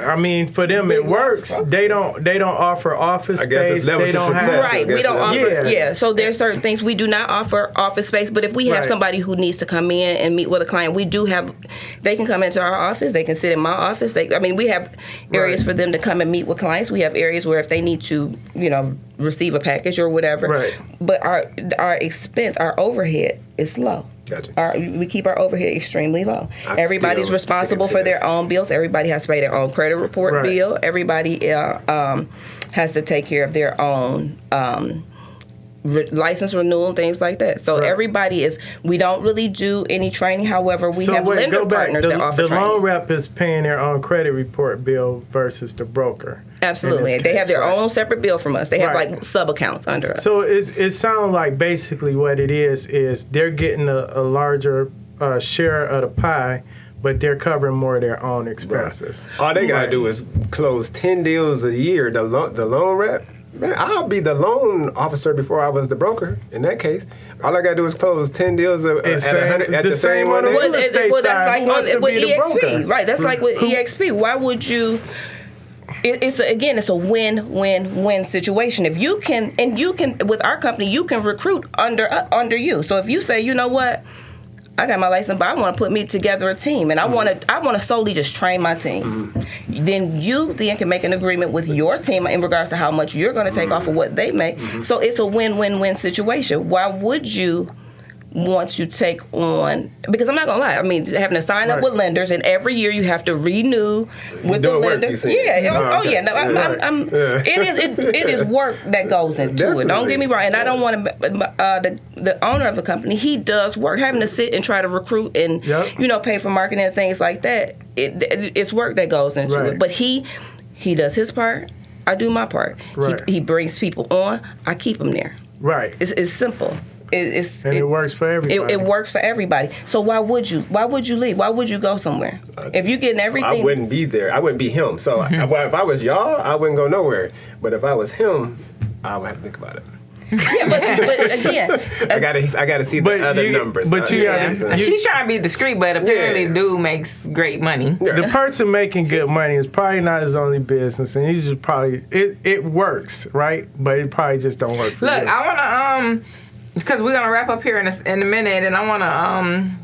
I mean, for them it works. They don't offer office I guess it's space. levels They to don't success. have Right, I guess we don't that's- offer. Yeah. Yeah, so there's certain things we do not offer office space. But if we have Right. somebody who needs to come in and meet with a client, we do have. They can come into our office. They can sit in my office. We have areas Right. for them to come and meet with clients. We have areas where if they need to, receive a package or whatever. Right. But our expense, our overhead is low. Gotcha. We keep our overhead extremely low. I'm Everybody's still responsible sticking for to their that. own bills. Everybody has to pay their own credit report Right. bill. Everybody has to take care of their own license renewal, things like that. So Right. everybody we don't really do any training. However, we have lender partners that offer The training. loan rep is paying their own credit report bill versus the broker. Absolutely. in this They have case, their right? own separate bill from us. They have Right. like sub-accounts under us. So it sounds like basically what it is they're getting a larger share of the pie, but they're covering more of their own expenses. All they gotta Right. do is close 10 deals a year. The loan rep, Man, I'll be the loan officer before I was the broker. In that case, all I gotta do is close 10 deals at 100 at the same one. on the real estate Well, side. that's Who wants like to with be the broker? EXP, right? That's like with EXP. Why would you? It's a win-win-win situation. If you can, with our company, you can recruit under you. So if you say, you know what, I got my license, but I want to put me together a team, and I want to solely just train my team. Then you can make an agreement with your team in regards to how much you're going to take off of what they make. So it's a win-win-win situation. Why would you want to take on? Because I'm not gonna lie, I mean, having to sign up with lenders, and every year you have to renew with the lender. It is work that goes into Definitely. it. Don't get me wrong, and I don't want to. The owner of the company, he does work. Having to sit and try to recruit and pay for marketing and things like that. It's work that goes into it. But he does his part. I do my part. Right. He brings people on. I keep them there. Right. It's simple. It works for everybody. It works for everybody. So why would you leave? Why would you go somewhere? If you're getting everything, I wouldn't be there. I wouldn't be him. So if I was y'all, I wouldn't go nowhere. But if I was him, I would have to think about it. Yeah, but again, I gotta see the other numbers. But she's trying to be discreet, but apparently dude makes great money. The person making good money is probably not his only business, and he's just probably it works, right? But it probably just don't work for you. Look, I wanna because we're gonna wrap up here in a minute, and I wanna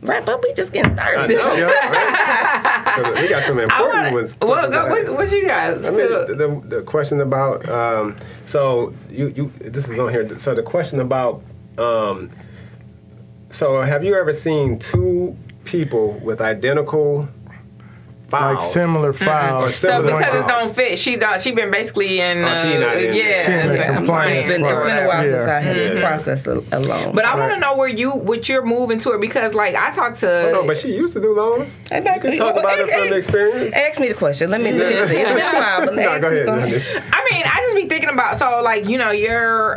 wrap up. We just getting started. I know, right? We got some important ones. What you got? I mean, the question about so you this is on here. So the question about so have you ever seen two people with identical files? Like similar files. So because it don't fit, she been basically in. She not in there. She in the compliance. It's been a while since I had Yeah. to process alone. But I want to know what you're moving to, because like I talked to. Oh, no, but she used to do loans. You can talk about it from experience. Ask me the question. Let me see. It's been a while. But No, go ahead. I mean, I just be thinking about, so like, you're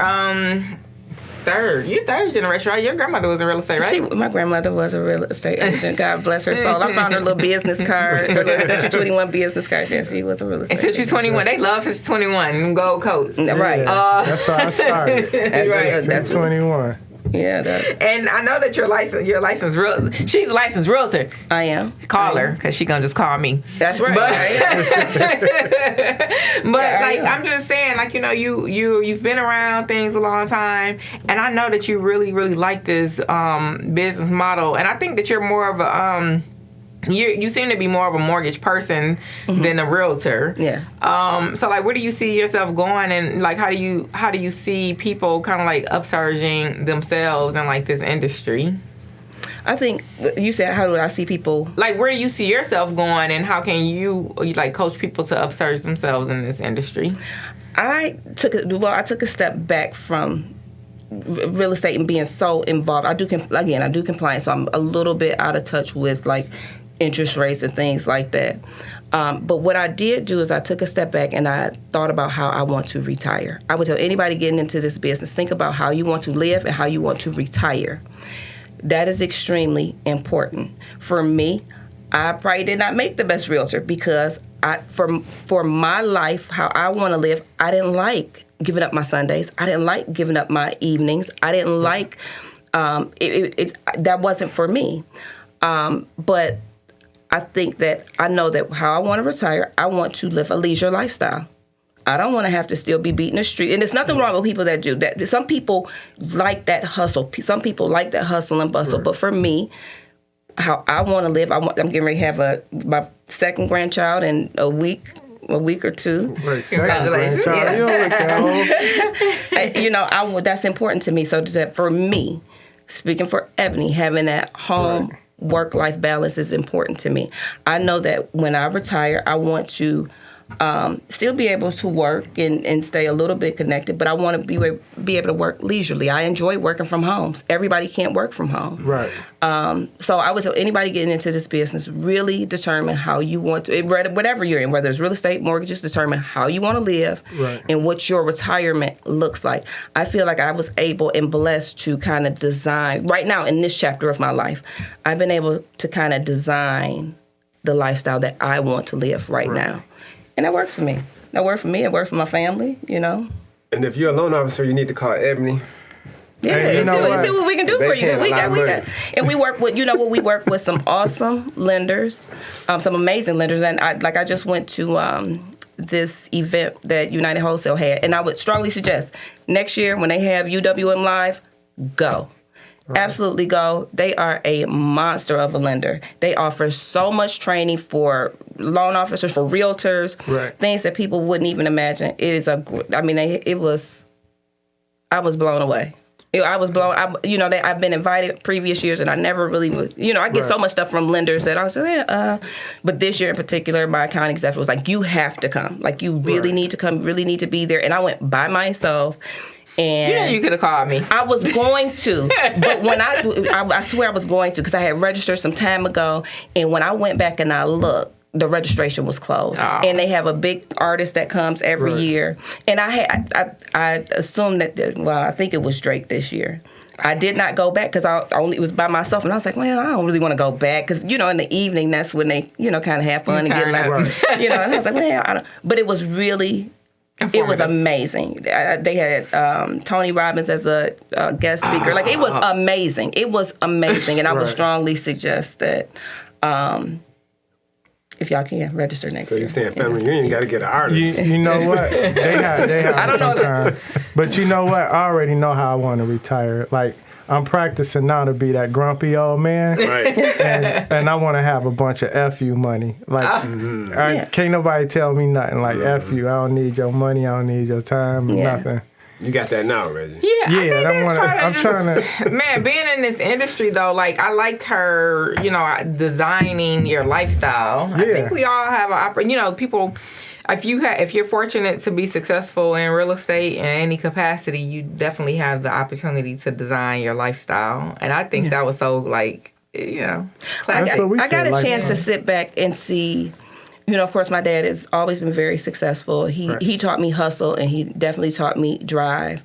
you're third generation, right? Your grandmother was in real estate, right? My grandmother was a real estate agent. God bless her soul. I found her little business cards, her little Century 21 business cards. Yeah, she was a real estate agent. Century 21. They love Century 21, gold coats. Right. That's how I started. That's 21. Yeah, that's. And I know that you're licensed she's a licensed realtor. I am. Call her, because she gonna just call me. That's right. I'm just saying, like, you've been around things a long time, and I know that you really, really like this business model, and I think that you're more of a you seem to be more of a mortgage person than a realtor. Yes. So like, where do you see yourself going, and like, how do you see people kind of like upsurging themselves in like this industry? I think you said, how do I see people? Like, where do you see yourself going, and how can you like coach people to upsurge themselves in this industry? I took a step back from real estate and being so involved. I do compliance, so I'm a little bit out of touch with like interest rates and things like that. But what I did do is I took a step back and I thought about how I want to retire. I would tell anybody getting into this business, think about how you want to live and how you want to retire. That is extremely important. For me, I probably did not make the best realtor because for my life, how I want to live, I didn't like giving up my Sundays. I didn't like giving up my evenings. I didn't like, that wasn't for me. But I think that I know that how I want to retire, I want to live a leisure lifestyle. I don't want to have to still be beating the street. And there's nothing wrong with people that do that. Some people like that hustle. Some people like that hustle and bustle. Right. But for me, how I want to live, I'm getting ready to have my second grandchild in a week or two. Right, congratulations. Yeah. You don't look that that's important to me. So that for me, speaking for Eboni, having that home work-life balance is important to me. I know that when I retire, I want to still be able to work and stay a little bit connected, but I want to be able to work leisurely. I enjoy working from home. Everybody can't work from home. Right. So I would tell anybody getting into this business, really determine how you want to, whatever you're in, whether it's real estate, mortgages, determine how you want to live and what your retirement looks like. I feel like I was able and blessed to kind of design, right now in this chapter of my life, I've been able to kind of design the lifestyle that I want to live right now. And that works for me. That worked for me. It worked for my family, you know. And if you're a loan officer, you need to call Eboni. Yeah, Hey, you know see what we can do They for you. paying a lot of money. And we work with, we work with some awesome lenders, some amazing lenders. And I just went to this event that United Wholesale had, and I would strongly suggest next year when they have UWM Live, go. Right. Absolutely go. They are a monster of a lender. They offer so much training for loan officers, for realtors, things that people wouldn't even imagine. I was blown away. I was blown. I've been invited previous years, and I never really would. I get so much stuff from lenders that I was like, But this year in particular, my account executive was like, "You have to come. Like, you really need to come. Really need to be there." And I went by myself. And you could have called me. I was going to, but when I swear I was going to, because I had registered some time ago, and when I went back and I looked, the registration was closed. Oh. And they have a big artist that comes every year. And I assumed that, I think it was Drake this year. I did not go back because it was by myself, and I was like, well, I don't really want to go back because, in the evening, that's when they, kind of have fun and get like, and I was like, well, I don't. But it was really... It was amazing. They had Tony Robbins as a guest speaker. Like, it was amazing. It was amazing. And I would strongly suggest that if y'all can register next year. So you're saying family reunion got to get an artist. You know what? They have I don't know sometime. But you know what? I already know how I want to retire. Like, I'm practicing now to be that grumpy old man. Right. And I want to have a bunch of FU money. Like, can't nobody tell me nothing. Like, FU, I don't need your money. I don't need your time. Nothing. You got that now, Reggie. Yeah, I'm trying to. Man, being in this industry though, like, I like her, designing your lifestyle. Yeah. I think we all have people. If you're fortunate to be successful in real estate in any capacity, you definitely have the opportunity to design your lifestyle. And I think that was so, like, I got a chance to sit back and see. Of course, my dad has always been very successful. He taught me hustle, and he definitely taught me drive.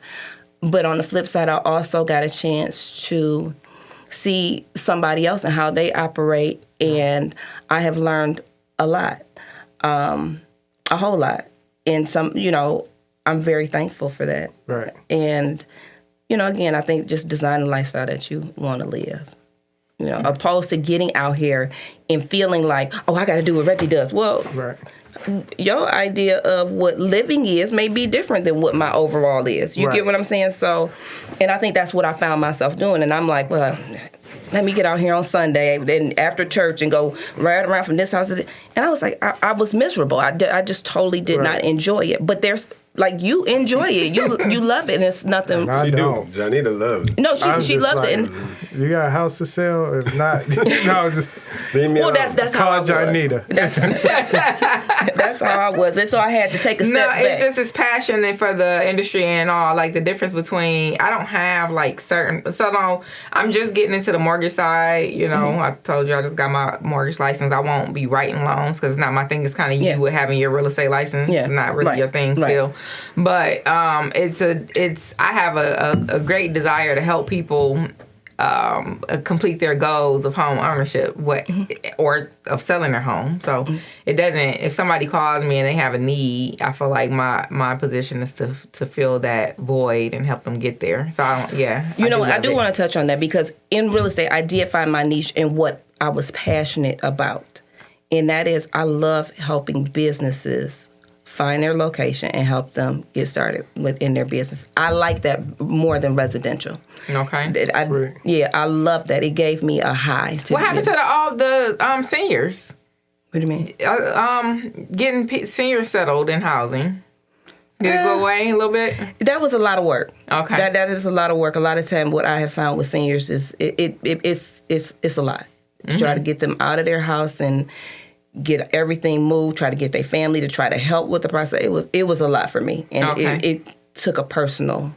But on the flip side, I also got a chance to see somebody else and how they operate, and I have learned a lot, a whole lot. And I'm very thankful for that. Right. And, again, I think just design a lifestyle that you want to live. Opposed to getting out here and feeling like, I got to do what Reggie does. Well, your idea of what living is may be different than what my overall is. You get what I'm saying? So, and I think that's what I found myself doing. And I'm like, well, let me get out here on Sunday, then after church, and go ride around from this house to this. And I was like, I was miserable. I just totally did not enjoy it. But there's, like, you enjoy it. You love it, and it's nothing. She do. Jonnita loves it. No, she loves it. And you got a house to sell? If not, no, just leave me alone. That's how I was. Jonnita. That's how I was. And so I had to take a step back. No, it's just his passion for the industry and all. Like, the difference between, I don't have, like, I'm just getting into the mortgage side. I told you I just got my mortgage license. I won't be writing loans because it's not my thing. It's kind of you with having your real estate license. It's not really your thing still. But I have a great desire to help people complete their goals of home ownership or of selling their home. So it doesn't, if somebody calls me and they have a need, I feel like my position is to fill that void and help them get there. So I do want to touch on that, because in real estate I did find my niche in what I was passionate about. And that is, I love helping businesses find their location and help them get started within their business. I like that more than residential. Okay. I love that. It gave me a high. What happened to all the seniors? What do you mean? Getting seniors settled in housing. Did it go away a little bit? That was a lot of work. Okay. That is a lot of work. A lot of time, what I have found with seniors is it's a lot. Try to get them out of their house and get everything moved, try to get their family to try to help with the process. It was a lot for me, and it took a personal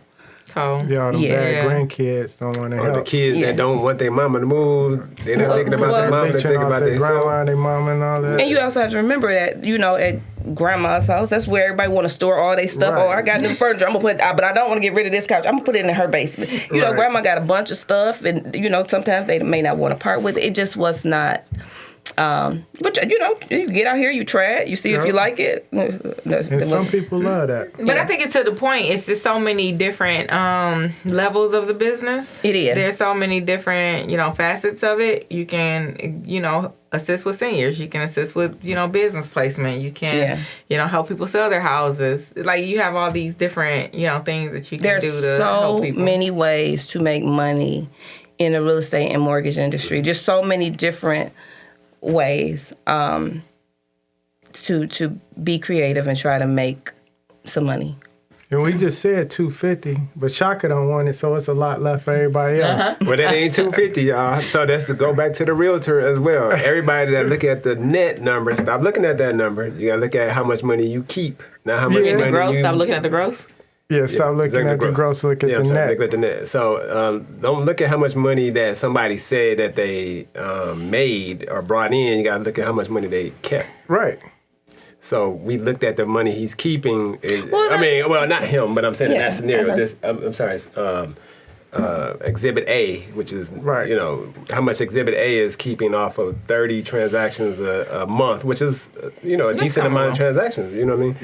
toll. Bad grandkids don't want to help. The kids that don't want their mama to move, they're not thinking about their mama, they're thinking about their grandma, their mama, and all that. And you also have to remember that, at grandma's house, that's where everybody want to store all their stuff. Right. I got new furniture, I'm going to put, but I don't want to get rid of this couch. I'm going to put it in her basement. Grandma got a bunch of stuff, and, sometimes they may not want to part with it. It just was not But you get out here, you try it, you see if you like it. And some people love that. But I think it's to the point. It's just so many different levels of the business. It is. There's so many different, facets of it. You can, assist with seniors. You can assist with, business placement. You can, help people sell their houses. Like, you have all these different, things that you can do to help people. There's so many ways to make money in the real estate and mortgage industry. Just so many different ways to be creative and try to make some money. And we just said $250, but Shaka don't want it, so it's a lot left for everybody else. Well, that ain't $250, y'all. So that's to go back to the realtor as well. Everybody that look at the net number, stop looking at that number. You gotta look at how much money you keep, not how much money gross. you. Stop looking at the gross. Yeah, stop looking at the gross, look at the net. Look at the net. So don't look at how much money that somebody said that they made or brought in. You gotta look at how much money they kept. Right. So we looked at the money he's keeping. Not him, but I'm saying in that scenario. This, I'm sorry, Exhibit A, which is how much Exhibit A is keeping off of 30 transactions a month, which is a decent amount of transactions. You know what I mean?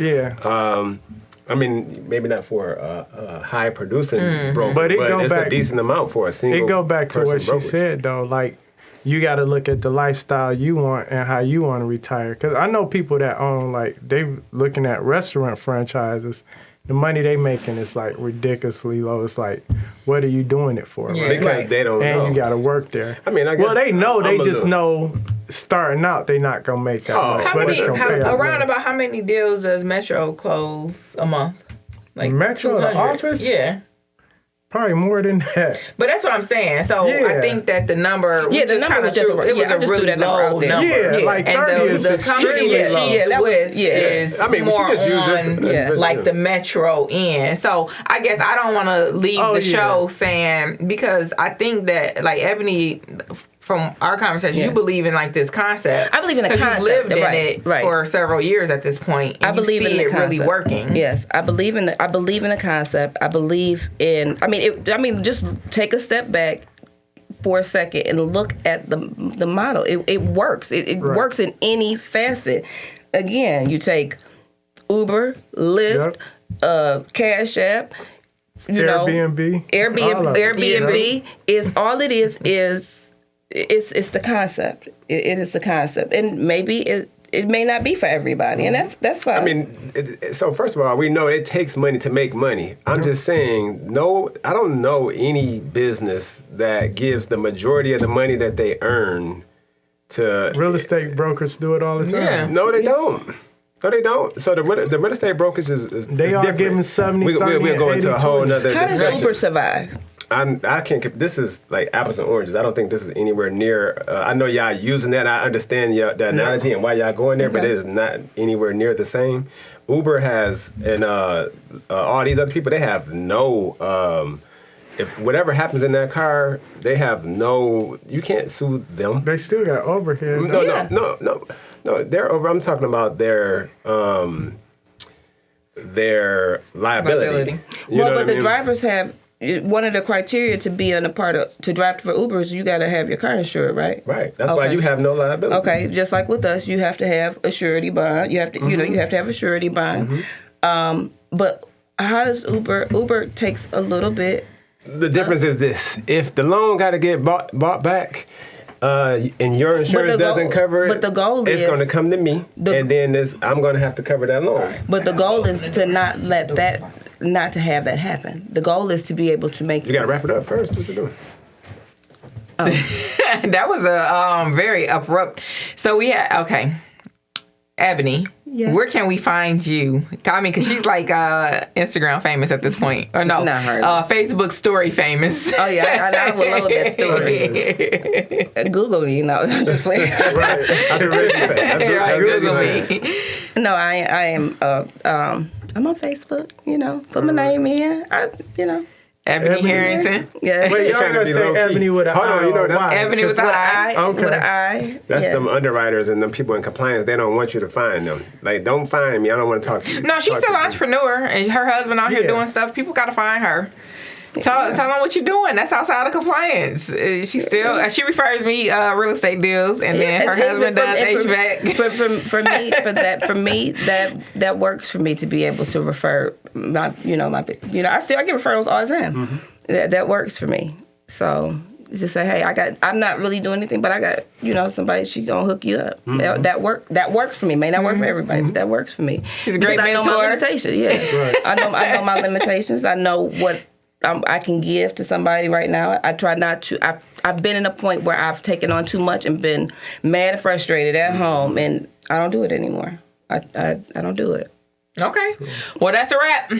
Yeah. Maybe not for a high producing broker, but it's a decent amount for a single. It go back to what brokerage. she said though, like. You got to look at the lifestyle you want and how you want to retire. Because I know people that own, they looking at restaurant franchises. The money they making is, ridiculously low. It's like, what are you doing it for? Yeah. Right? Because they don't know. And you got to work there. I guess. Well, they know. They just know starting out they not going to make that much. About how many deals does Metro close a month? Like Metro, the office? Yeah. Probably more than that. But that's what I'm saying. So I think that the number, the number was just a really low number. Yeah, like 30 is extremely low. Is more on like the Metro end. So I guess I don't want to leave the show saying, because I think that like Eboni, from our conversation, you believe in this concept. I believe in the concept. You've lived in it for several years at this point. And I believe you see in the it concept. really working. Yes, I believe in the concept. I believe in. Just take a step back for a second and look at the model. It works. It works in any facet. Again, you take Uber, Lyft, Cash App. Airbnb. Airbnb is all it is. It's the concept. It is the concept, and maybe it may not be for everybody, and that's fine. So first of all, we know it takes money to make money. I'm just saying, I don't know any business that gives the majority of the money that they earn to real estate brokers. Do it all the time. Yeah. No, they don't. No, they don't. So the real estate brokers is they are different. giving 70, 30, we'll go into a whole nother discussion. How does Uber survive? I can't. This is like apples and oranges. I don't think this is anywhere near. I know y'all using that. I understand the analogy and why y'all going there, but it is not anywhere near the same. Uber has, and all these other people, they have no. If whatever happens in that car, they have no. You can't sue them. They still got overhead. No. They're over. I'm talking about their liability. But the drivers have. One of the criteria to be to drive for Uber is you got to have your car insured, right? Right. That's why you have no liability. Okay. Just like with us, you have to have a surety bond. You have to, you have to have a surety bond. But how does Uber takes a little bit. The difference is this: if the loan got to get bought back, and your insurance doesn't cover it, but the goal it's going to come to me, and then I'm going to have to cover that loan. But the goal is to not to have that happen. The goal is to be able to make. You got to wrap it up first. What you doing? That was a very abrupt. So we had Eboni. Yeah. Where can we find you? Because she's like Instagram famous at this point. Or no, not her. Facebook story famous. Oh, yeah. I will load that story. Google me, I'm just playing. Right. I can really say. That's Google me. No, I am. I'm on Facebook. Put my name in. Eboni Harrington. Yeah. Wait, y'all gonna say Eboni with an I? Hold on, that's Eboni with an I. Okay. With an I. That's them underwriters and them people in compliance. They don't want you to find them. Like, don't find me. I don't want to talk to you. No, she's still an entrepreneur, and her husband out here doing stuff. People got to find her. Tell them what you're doing. That's outside of compliance. She refers me real estate deals, and then her husband does HVAC. For me, that works for me to be able to refer I get referrals all the time. Mm-hmm. That works for me. So just say, hey, I'm not really doing anything, but I got somebody, she gonna hook you up. Mm-hmm. That works for me. May not work for everybody, but that works for me. She's a great mentor. I know my limitations. Yeah, right. I know my limitations. I know what I can give to somebody right now. I try not to. I've been in a point where I've taken on too much and been mad and frustrated at home, and I don't do it anymore. I don't do it. Okay. Well, that's a wrap.